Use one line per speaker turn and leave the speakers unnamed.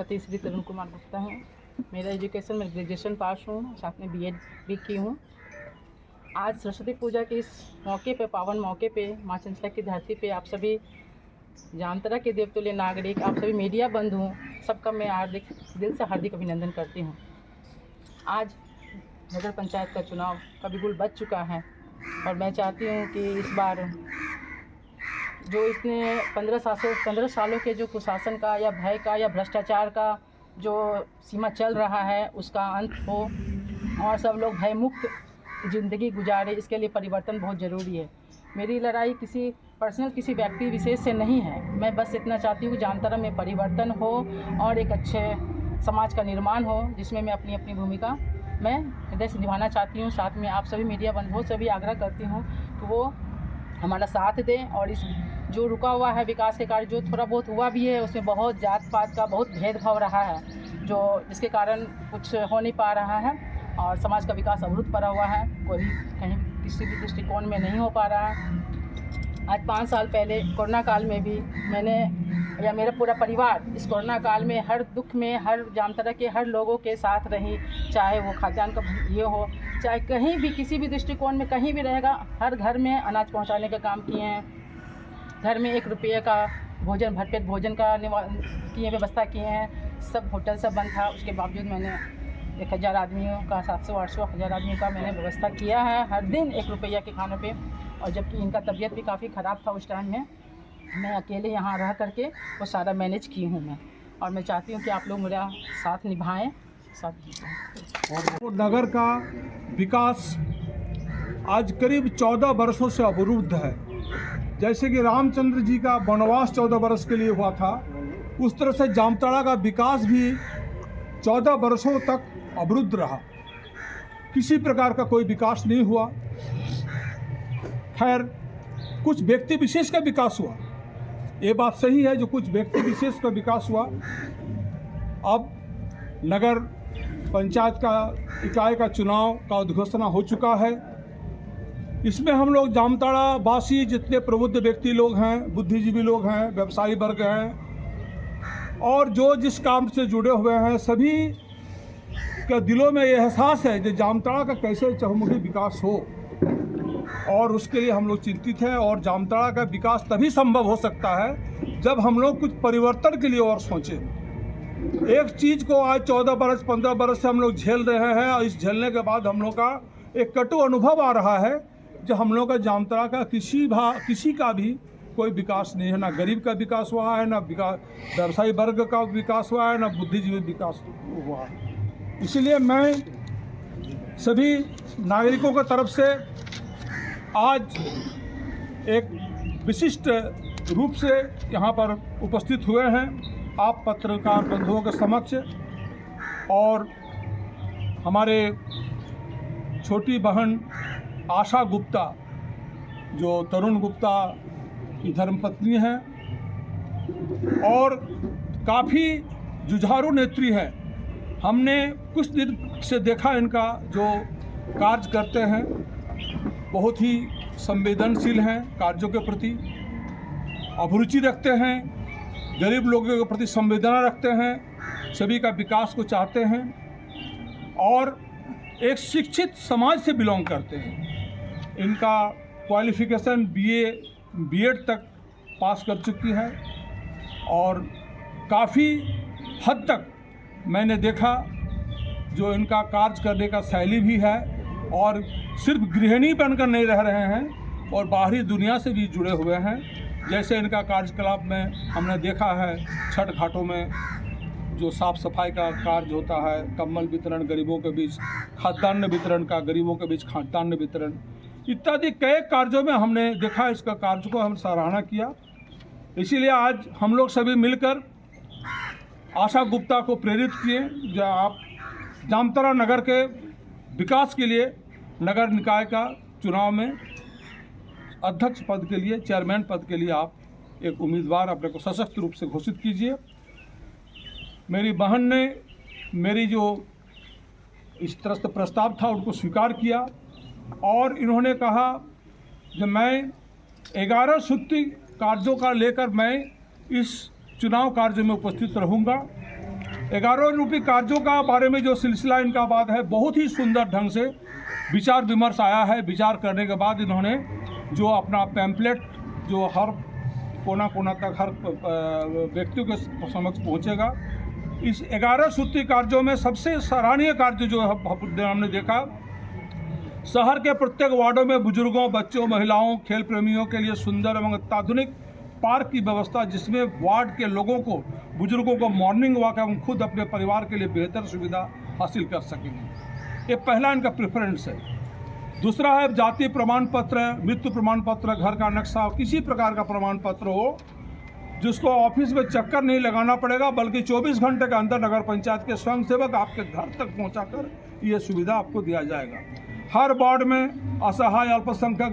पति श्री तरुण कुमार गुप्ता है। मेरा एजुकेशन में ग्रेजुएशन पास हूँ, साथ में बीएड भी की हूँ। आज सरस्वती पूजा के इस मौके पे, पावन मौके पे, माँ चंचला की धरती पे आप सभी जामताड़ा के देवतुल्य नागरिक, आप सभी मीडिया बंधु, सबका मैं दिल से हार्दिक अभिनंदन करती हूँ। आज नगर पंचायत का चुनाव का बिगुल बज चुका है और मैं चाहती हूँ कि इस बार जो इतने 15 सालों के जो कुशासन का या भय का या भ्रष्टाचार का जो सीमा चल रहा है उसका अंत हो और सब लोग भय मुक्त ज़िंदगी गुजारे। इसके लिए परिवर्तन बहुत ज़रूरी है। मेरी लड़ाई किसी व्यक्ति विशेष से नहीं है। मैं बस इतना चाहती हूँ कि जामताड़ा में परिवर्तन हो और एक अच्छे समाज का निर्माण हो, जिसमें मैं अपनी भूमिका मैं हृदय से निभाना चाहती हूँ। साथ में आप सभी मीडिया बंधुओं से भी आग्रह करती हूँ कि वो हमारा साथ दें और इस जो रुका हुआ है विकास के कार्य, जो थोड़ा बहुत हुआ भी है, उसमें बहुत जात पात का बहुत भेदभाव रहा है, जो जिसके कारण कुछ हो नहीं पा रहा है और समाज का विकास अवरुद्ध पड़ा हुआ है। कोई कहीं किसी भी दृष्टिकोण में नहीं हो पा रहा है। आज 5 साल पहले कोरोना काल में भी मैंने या मेरा पूरा परिवार इस कोरोना काल में हर दुख में, हर जामताड़ा के हर लोगों के साथ रही, चाहे वो खाद्यान्न का ये हो, चाहे कहीं भी किसी भी दृष्टिकोण में कहीं भी रहेगा, हर घर में अनाज पहुंचाने का काम किए हैं। घर में 1 रुपये का भोजन, भरपेट भोजन का किए व्यवस्था किए हैं। सब होटल सब बंद था, उसके बावजूद मैंने 1000 आदमियों का, 700-800 1000 आदमियों का मैंने व्यवस्था किया है हर दिन 1 रुपया के खानों पे। और जबकि इनका तबीयत भी काफ़ी ख़राब था उस टाइम में, मैं अकेले यहाँ रह करके वो सारा मैनेज की हूँ मैं। और मैं चाहती हूँ कि आप लोग मेरा साथ निभाएं,
और नगर का विकास आज करीब 14 वर्षों से अवरुद्ध है। जैसे कि रामचंद्र जी का वनवास 14 वर्ष के लिए हुआ था, उस तरह से जामताड़ा का विकास भी 14 वर्षों तक अवरुद्ध रहा। किसी प्रकार का कोई विकास नहीं हुआ। खैर, कुछ व्यक्ति विशेष का विकास हुआ, ये बात सही है, जो कुछ व्यक्ति विशेष का विकास हुआ। अब नगर पंचायत का इकाई का चुनाव का उद्घोषणा हो चुका है। इसमें हम लोग जामताड़ा वासी जितने प्रबुद्ध व्यक्ति लोग हैं, बुद्धिजीवी लोग हैं, व्यवसायी वर्ग हैं और जो जिस काम से जुड़े हुए हैं, सभी के दिलों में ये एहसास है कि जामताड़ा का कैसे चहुमुखी विकास हो, और उसके लिए हम लोग चिंतित हैं। और जामताड़ा का विकास तभी संभव हो सकता है जब हम लोग कुछ परिवर्तन के लिए और सोचें। एक चीज़ को आज 14 बरस 15 बरस से हम लोग झेल रहे हैं और इस झेलने के बाद हम लोग का एक कटु अनुभव आ रहा है जो हम लोग का जामताड़ा का किसी का भी कोई विकास नहीं है। ना गरीब का विकास हुआ है, ना व्यवसायी वर्ग का विकास हुआ है, ना बुद्धिजीवी विकास हुआ है। इसलिए मैं सभी नागरिकों की तरफ से आज एक विशिष्ट रूप से यहाँ पर उपस्थित हुए हैं आप पत्रकार बंधुओं के समक्ष, और हमारे छोटी बहन आशा गुप्ता जो तरुण गुप्ता की धर्मपत्नी हैं और काफ़ी जुझारू नेत्री हैं। हमने कुछ दिन से देखा इनका जो कार्य करते हैं, बहुत ही संवेदनशील हैं, कार्यों के प्रति अभिरुचि रखते हैं, गरीब लोगों के प्रति संवेदना रखते हैं, सभी का विकास को चाहते हैं और एक शिक्षित समाज से बिलोंग करते हैं। इनका क्वालिफिकेशन बीएड तक पास कर चुकी है और काफ़ी हद तक मैंने देखा जो इनका कार्य करने का शैली भी है, और सिर्फ गृहिणी बनकर नहीं रह रहे हैं और बाहरी दुनिया से भी जुड़े हुए हैं। जैसे इनका कार्यकलाप में हमने देखा है, छठ घाटों में जो साफ़ सफाई का कार्य होता है, कंबल वितरण गरीबों के बीच, खाद्यान्न वितरण का गरीबों के बीच खाद्यान्न वितरण इत्यादि कई कार्यों में हमने देखा। इसका कार्य को हम सराहना किया। इसीलिए आज हम लोग सभी मिलकर आशा गुप्ता को प्रेरित किए जो आप जामताड़ा नगर के विकास के लिए नगर निकाय का चुनाव में अध्यक्ष पद के लिए, चेयरमैन पद के लिए आप एक उम्मीदवार अपने को सशक्त रूप से घोषित कीजिए। मेरी बहन ने मेरी जो इस तरह से प्रस्ताव था उनको स्वीकार किया और इन्होंने कहा कि मैं 11 सूत्री कार्यों का लेकर मैं इस चुनाव कार्य में उपस्थित रहूंगा 11 रूपी कार्यों का बारे में जो सिलसिला इनका बात है, बहुत ही सुंदर ढंग से विचार विमर्श आया है। विचार करने के बाद इन्होंने जो अपना पैम्पलेट जो हर कोना कोना तक हर व्यक्तियों के समक्ष पहुंचेगा। इस 11 सूत्री कार्यों में सबसे सराहनीय कार्य जो हमने देखा, शहर के प्रत्येक वार्डों में बुजुर्गों, बच्चों, महिलाओं, खेल प्रेमियों के लिए सुंदर एवं अत्याधुनिक पार्क की व्यवस्था, जिसमें वार्ड के लोगों को, बुजुर्गों को मॉर्निंग वॉक एवं खुद अपने परिवार के लिए बेहतर सुविधा हासिल कर सकेंगे। ये पहला इनका प्रेफरेंस है। दूसरा है जाति प्रमाण पत्र, मृत्यु प्रमाण पत्र, घर का नक्शा, किसी प्रकार का प्रमाण पत्र हो जिसको ऑफिस में चक्कर नहीं लगाना पड़ेगा, बल्कि 24 घंटे के अंदर नगर पंचायत के स्वयंसेवक आपके घर तक पहुंचाकर ये सुविधा आपको दिया जाएगा। हर वार्ड में असहाय, अल्पसंख्यक